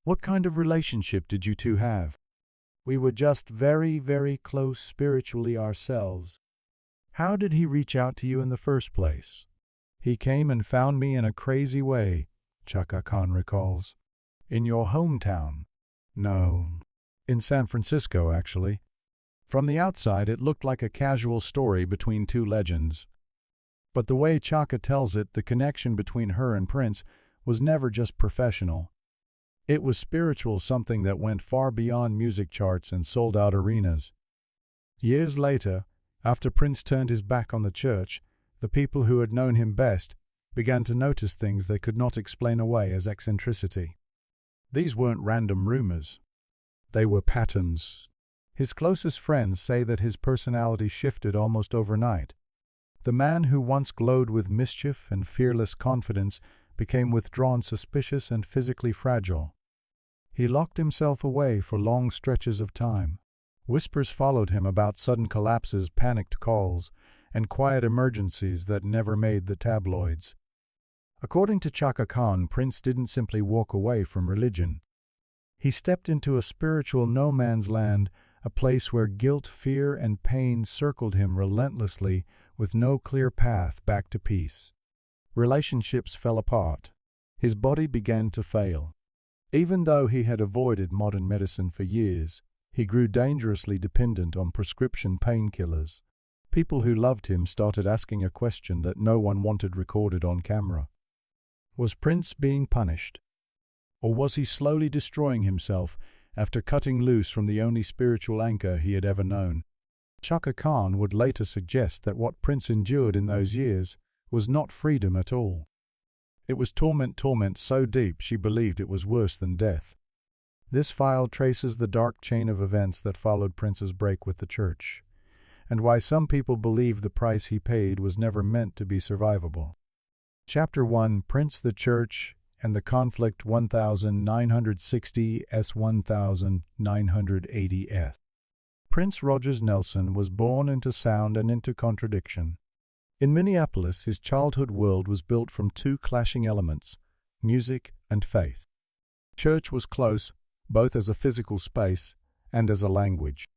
What kind of relationship did you two have? We were just very, very close spiritually ourselves. How did he reach out to you in the first place? He came and found me in a crazy way, Chaka Khan recalls. In your hometown? No. In San Francisco, actually. From the outside, it looked like a casual story between two legends. But the way Chaka tells it, the connection between her and Prince was never just professional. It was spiritual, something that went far beyond music charts and sold-out arenas. Years later, after Prince turned his back on the church, the people who had known him best began to notice things they could not explain away as eccentricity. These weren't random rumors. They were patterns. His closest friends say that his personality shifted almost overnight. The man who once glowed with mischief and fearless confidence became withdrawn, suspicious, and physically fragile. He locked himself away for long stretches of time. Whispers followed him about sudden collapses, panicked calls, and quiet emergencies that never made the tabloids. According to Chaka Khan, Prince didn't simply walk away from religion. He stepped into a spiritual no-man's land, a place where guilt, fear, and pain circled him relentlessly with no clear path back to peace. Relationships fell apart. His body began to fail. Even though he had avoided modern medicine for years, he grew dangerously dependent on prescription painkillers. People who loved him started asking a question that no one wanted recorded on camera. Was Prince being punished? Or was he slowly destroying himself after cutting loose from the only spiritual anchor he had ever known? Chaka Khan would later suggest that what Prince endured in those years was not freedom at all. It was torment so deep she believed it was worse than death. This file traces the dark chain of events that followed Prince's break with the church, and why some people believe the price he paid was never meant to be survivable. Chapter 1: Prince, the Church, and the Conflict 1960s-1980s. Prince Rogers Nelson was born into sound and into contradiction. In Minneapolis, his childhood world was built from two clashing elements: music and faith. Church was close, both as a physical space and as a language.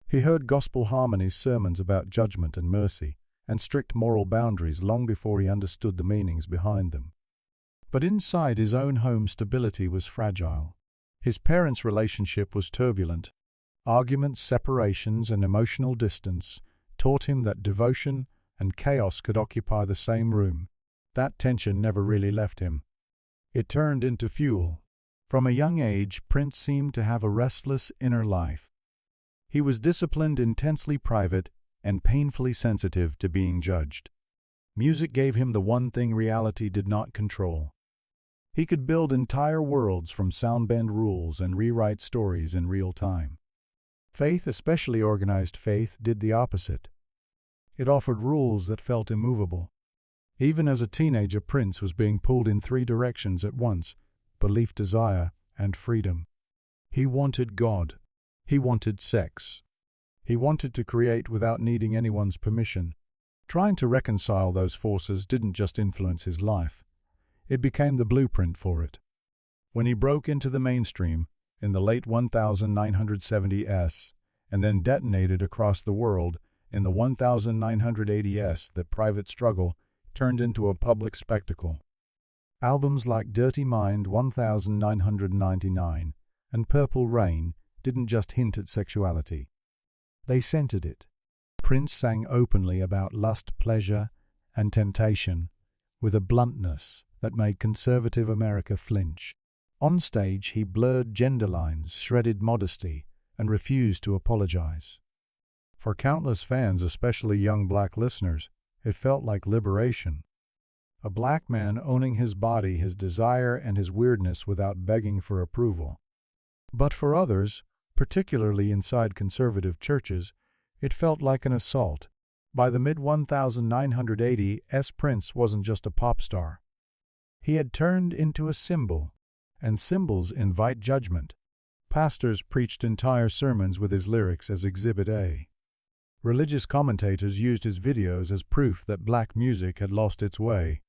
He heard gospel harmonies, sermons about judgment and mercy, and strict moral boundaries long before he understood the meanings behind them. But inside his own home, stability was fragile. His parents' relationship was turbulent. Arguments, separations, and emotional distance taught him that devotion and chaos could occupy the same room. That tension never really left him. It turned into fuel. From a young age, Prince seemed to have a restless inner life. He was disciplined, intensely private, and painfully sensitive to being judged. Music gave him the one thing reality did not control. He could build entire worlds from soundband rules and rewrite stories in real time. Faith, especially organized faith, did the opposite. It offered rules that felt immovable. Even as a teenager, Prince was being pulled in three directions at once: belief, desire, and freedom. He wanted God. He wanted sex. He wanted to create without needing anyone's permission. Trying to reconcile those forces didn't just influence his life. It became the blueprint for it. When he broke into the mainstream in the late 1970s and then detonated across the world in the 1980s, the private struggle turned into a public spectacle. Albums like Dirty Mind 1999 and Purple Rain didn't just hint at sexuality. They scented it. Prince sang openly about lust, pleasure, and temptation with a bluntness that made conservative America flinch. On stage, he blurred gender lines, shredded modesty, and refused to apologize. For countless fans, especially young black listeners, it felt like liberation. A black man owning his body, his desire, and his weirdness without begging for approval. But for others, particularly inside conservative churches, it felt like an assault. By the mid-1980s, Prince wasn't just a pop star. He had turned into a symbol, and symbols invite judgment. Pastors preached entire sermons with his lyrics as Exhibit A. Religious commentators used his videos as proof that black music had lost its way.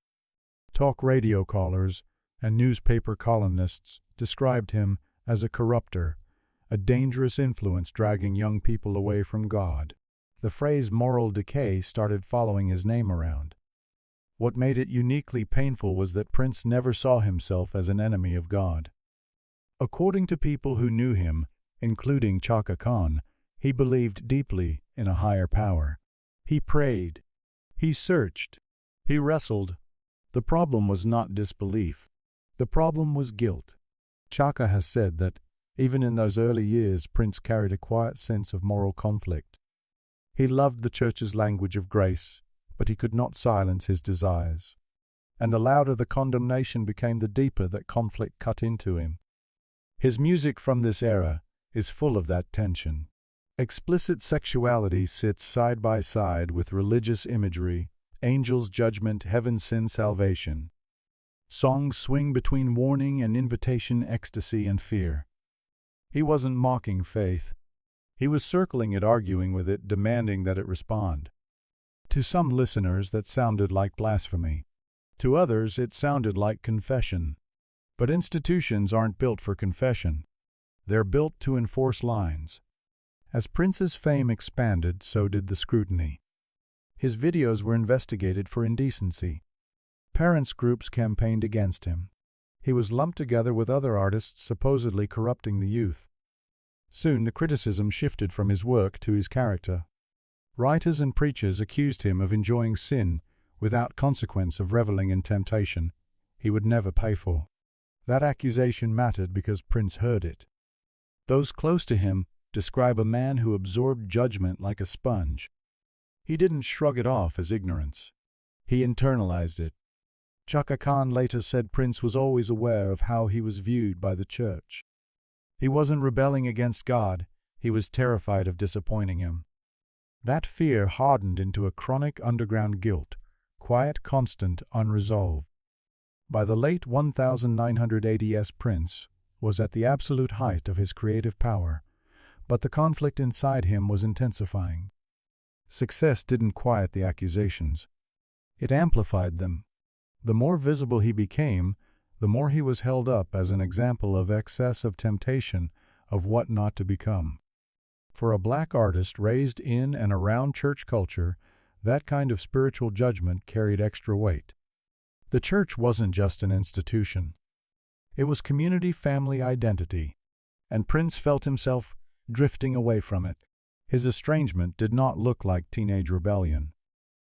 Talk radio callers and newspaper columnists described him as a corrupter, a dangerous influence dragging young people away from God. The phrase moral decay started following his name around. What made it uniquely painful was that Prince never saw himself as an enemy of God. According to people who knew him, including Chaka Khan, he believed deeply in a higher power. He prayed. He searched. He wrestled. The problem was not disbelief. The problem was guilt. Chaka has said that, even in those early years, Prince carried a quiet sense of moral conflict. He loved the church's language of grace, but he could not silence his desires. And the louder the condemnation became, the deeper that conflict cut into him. His music from this era is full of that tension. Explicit sexuality sits side by side with religious imagery, angels' judgment, heaven's sin, salvation. Songs swing between warning and invitation, ecstasy and fear. He wasn't mocking faith. He was circling it, arguing with it, demanding that it respond. To some listeners that sounded like blasphemy. To others it sounded like confession. But institutions aren't built for confession. They're built to enforce lines. As Prince's fame expanded, so did the scrutiny. His videos were investigated for indecency. Parents' groups campaigned against him. He was lumped together with other artists supposedly corrupting the youth. Soon the criticism shifted from his work to his character. Writers and preachers accused him of enjoying sin without consequence, of reveling in temptation he would never pay for. That accusation mattered because Prince heard it. Those close to him describe a man who absorbed judgment like a sponge. He didn't shrug it off as ignorance. He internalized it. Chaka Khan later said Prince was always aware of how he was viewed by the church. He wasn't rebelling against God, he was terrified of disappointing him. That fear hardened into a chronic underground guilt, quiet, constant, unresolved. By the late 1980s, Prince was at the absolute height of his creative power, but the conflict inside him was intensifying. Success didn't quiet the accusations. It amplified them. The more visible he became, the more he was held up as an example of excess, of temptation, of what not to become. For a black artist raised in and around church culture, that kind of spiritual judgment carried extra weight. The church wasn't just an institution. It was community, family, identity. And Prince felt himself drifting away from it. His estrangement did not look like teenage rebellion.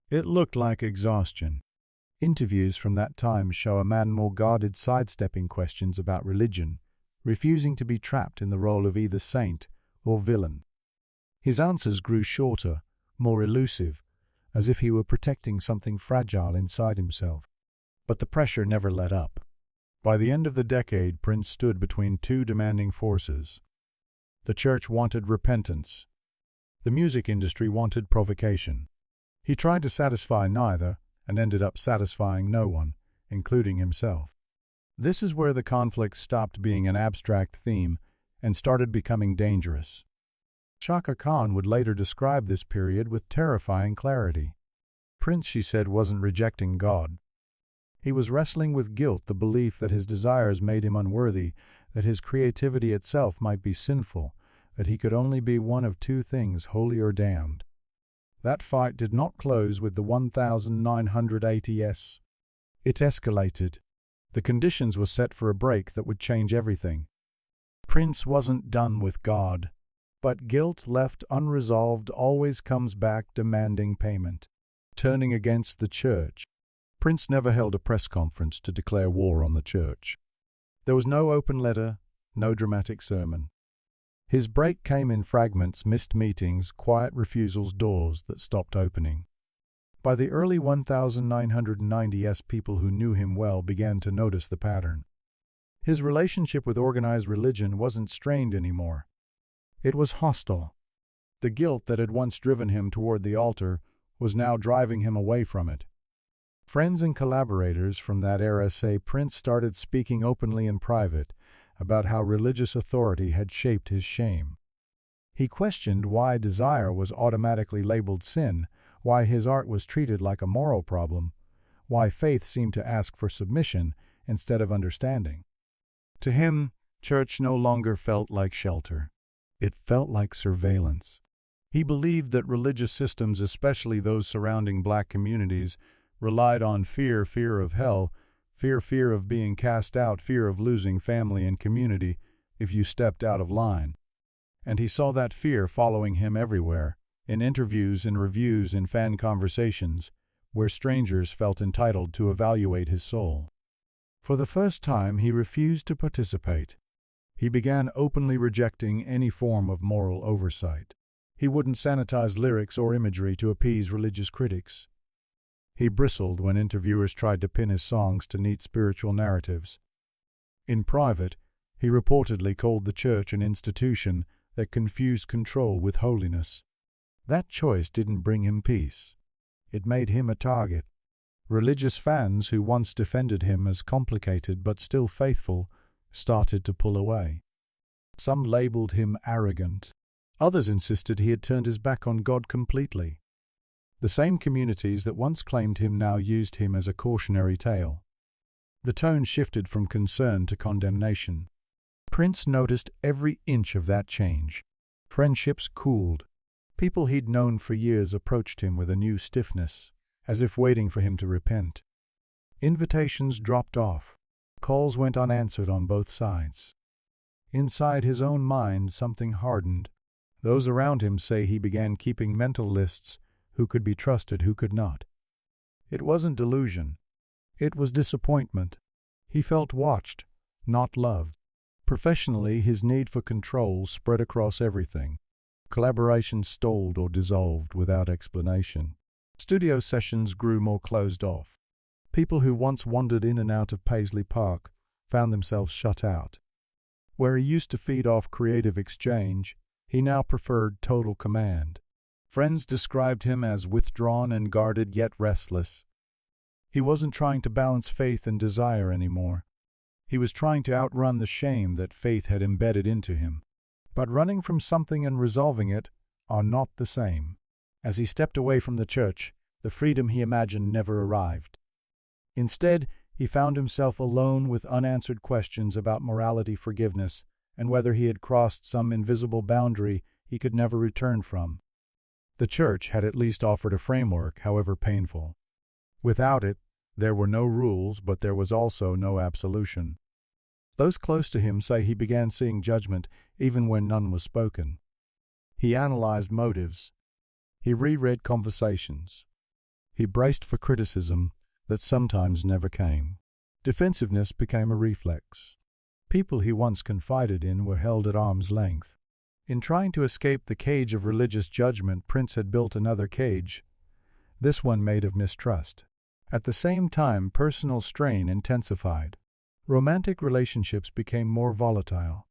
It looked like exhaustion. Interviews from that time show a man more guarded, sidestepping questions about religion, refusing to be trapped in the role of either saint or villain. His answers grew shorter, more elusive, as if he were protecting something fragile inside himself. But the pressure never let up. By the end of the decade, Prince stood between two demanding forces. The church wanted repentance. The music industry wanted provocation. He tried to satisfy neither, and ended up satisfying no one, including himself. This is where the conflict stopped being an abstract theme and started becoming dangerous. Chaka Khan would later describe this period with terrifying clarity. Prince, she said, wasn't rejecting God. He was wrestling with guilt, the belief that his desires made him unworthy, that his creativity itself might be sinful, that he could only be one of two things, holy or damned. That fight did not close with the 1980s. It escalated. The conditions were set for a break that would change everything. Prince wasn't done with God, but guilt left unresolved always comes back, demanding payment. Turning against the church. Prince never held a press conference to declare war on the church. There was no open letter, no dramatic sermon. His break came in fragments, missed meetings, quiet refusals, doors that stopped opening. By the early 1990s, people who knew him well began to notice the pattern. His relationship with organized religion wasn't strained anymore. It was hostile. The guilt that had once driven him toward the altar was now driving him away from it. Friends and collaborators from that era say Prince started speaking openly in private about how religious authority had shaped his shame. He questioned why desire was automatically labeled sin, why his art was treated like a moral problem, why faith seemed to ask for submission instead of understanding. To him, Church no longer felt like shelter. It felt like surveillance. He believed that religious systems, especially those surrounding black communities, relied on fear, fear of hell, fear of being cast out, fear of losing family and community if you stepped out of line. And he saw that fear following him everywhere, in interviews, in reviews, in fan conversations, where strangers felt entitled to evaluate his soul. For the first time, he refused to participate. He began openly rejecting any form of moral oversight. He wouldn't sanitize lyrics or imagery to appease religious critics. He bristled when interviewers tried to pin his songs to neat spiritual narratives. In private, he reportedly called the church an institution that confused control with holiness. That choice didn't bring him peace. It made him a target. Religious fans who once defended him as complicated but still faithful started to pull away. Some labeled him arrogant. Others insisted he had turned his back on God completely. The same communities that once claimed him now used him as a cautionary tale. The tone shifted from concern to condemnation. Prince noticed every inch of that change. Friendships cooled. People he'd known for years approached him with a new stiffness, as if waiting for him to repent. Invitations dropped off. Calls went unanswered on both sides. Inside his own mind, something hardened. Those around him say he began keeping mental lists, who could be trusted, who could not. It wasn't delusion. It was disappointment. He felt watched, not loved. Professionally, his need for control spread across everything. Collaboration stalled or dissolved without explanation. Studio sessions grew more closed off. People who once wandered in and out of Paisley Park found themselves shut out. Where he used to feed off creative exchange, he now preferred total command. Friends described him as withdrawn and guarded yet restless. He wasn't trying to balance faith and desire anymore. He was trying to outrun the shame that faith had embedded into him. But running from something and resolving it are not the same. As he stepped away from the church, the freedom he imagined never arrived. Instead, he found himself alone with unanswered questions about morality, forgiveness, and whether he had crossed some invisible boundary he could never return from. The church had at least offered a framework, however painful. Without it, there were no rules, but there was also no absolution. Those close to him say he began seeing judgment even when none was spoken. He analyzed motives. He reread conversations. He braced for criticism that sometimes never came. Defensiveness became a reflex. People he once confided in were held at arm's length. In trying to escape the cage of religious judgment, Prince had built another cage, this one made of mistrust. At the same time, personal strain intensified. Romantic relationships became more volatile.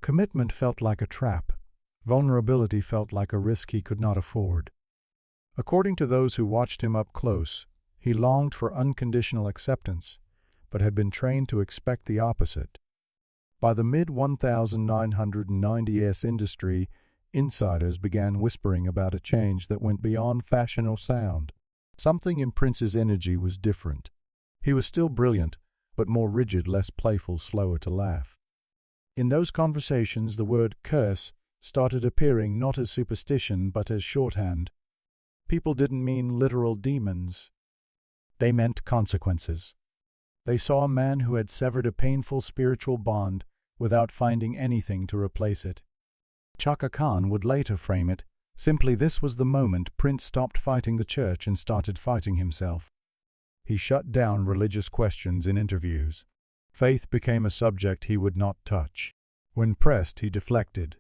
Commitment felt like a trap. Vulnerability felt like a risk he could not afford. According to those who watched him up close, he longed for unconditional acceptance, but had been trained to expect the opposite. By the mid-1990s industry, insiders began whispering about a change that went beyond fashion or sound. Something in Prince's energy was different. He was still brilliant, but more rigid, less playful, slower to laugh. In those conversations, the word curse started appearing not as superstition but as shorthand. People didn't mean literal demons. They meant consequences. They saw a man who had severed a painful spiritual bond without finding anything to replace it. Chaka Khan would later frame it, simply this was the moment Prince stopped fighting the church and started fighting himself. He shut down religious questions in interviews. Faith became a subject he would not touch. When pressed, he deflected.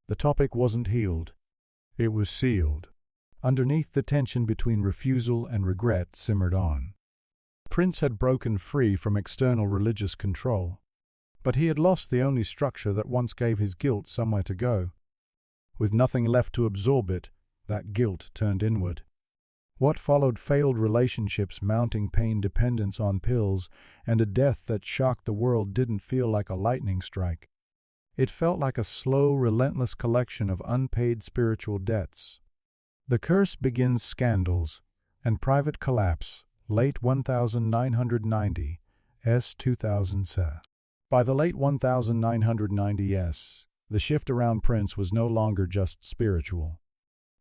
The topic wasn't healed. It was sealed. Underneath, the tension between refusal and regret simmered on. Prince had broken free from external religious control, but he had lost the only structure that once gave his guilt somewhere to go. With nothing left to absorb it, that guilt turned inward. What followed: failed relationships, mounting pain, dependence on pills, and a death that shocked the world didn't feel like a lightning strike. It felt like a slow, relentless collection of unpaid spiritual debts. The curse begins: scandals and private collapse, late 1990, 2007. By the late 1990s, the shift around Prince was no longer just spiritual.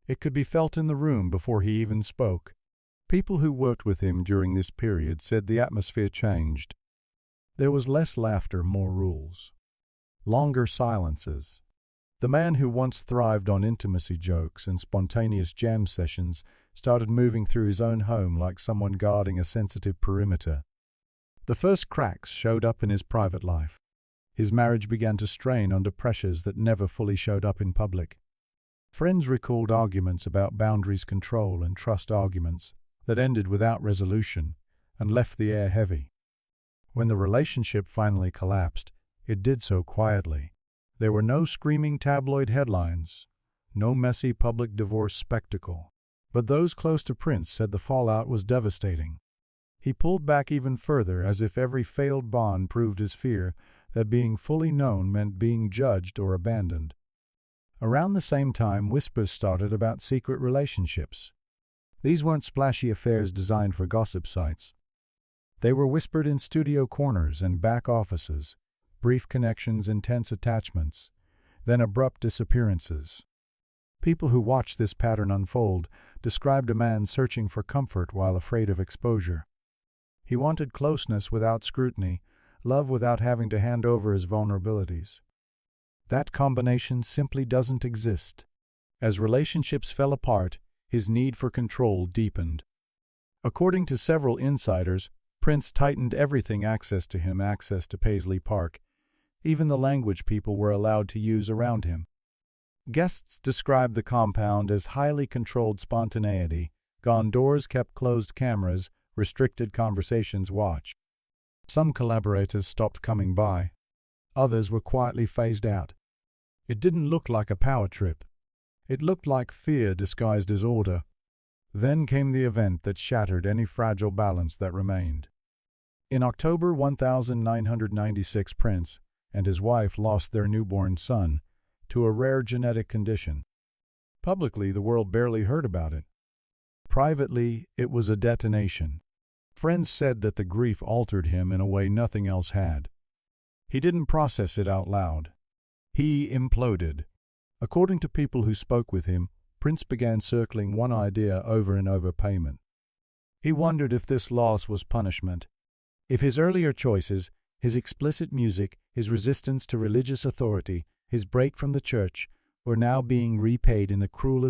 It could be felt in the room before he even spoke. People who worked with him during this period said the atmosphere changed. There was less laughter, more rules. Longer silences. The man who once thrived on intimacy jokes and spontaneous jam sessions started moving through his own home like someone guarding a sensitive perimeter. The first cracks showed up in his private life. His marriage began to strain under pressures that never fully showed up in public. Friends recalled arguments about boundaries, control, and trust, arguments that ended without resolution and left the air heavy. When the relationship finally collapsed, it did so quietly. There were no screaming tabloid headlines, no messy public divorce spectacle. But those close to Prince said the fallout was devastating. He pulled back even further, as if every failed bond proved his fear that being fully known meant being judged or abandoned. Around the same time, whispers started about secret relationships. These weren't splashy affairs designed for gossip sites. They were whispered in studio corners and back offices, brief connections, intense attachments, then abrupt disappearances. People who watched this pattern unfold described a man searching for comfort while afraid of exposure. He wanted closeness without scrutiny, love without having to hand over his vulnerabilities. That combination simply doesn't exist. As relationships fell apart, his need for control deepened. According to several insiders, Prince tightened everything: access to him, access to Paisley Park, even the language people were allowed to use around him. Guests described the compound as highly controlled spontaneity, gone doors kept, closed cameras, restricted conversations watched. Some collaborators stopped coming by. Others were quietly phased out. It didn't look like a power trip. It looked like fear disguised as order. Then came the event that shattered any fragile balance that remained. In October 1996, Prince and his wife lost their newborn son to a rare genetic condition. Publicly, the world barely heard about it. Privately, it was a detonation. Friends said that the grief altered him in a way nothing else had. He didn't process it out loud. He imploded. According to people who spoke with him, Prince began circling one idea over and over: payment. He wondered if this loss was punishment. If his earlier choices, his explicit music, his resistance to religious authority, his break from the church, were now being repaid in the cruelest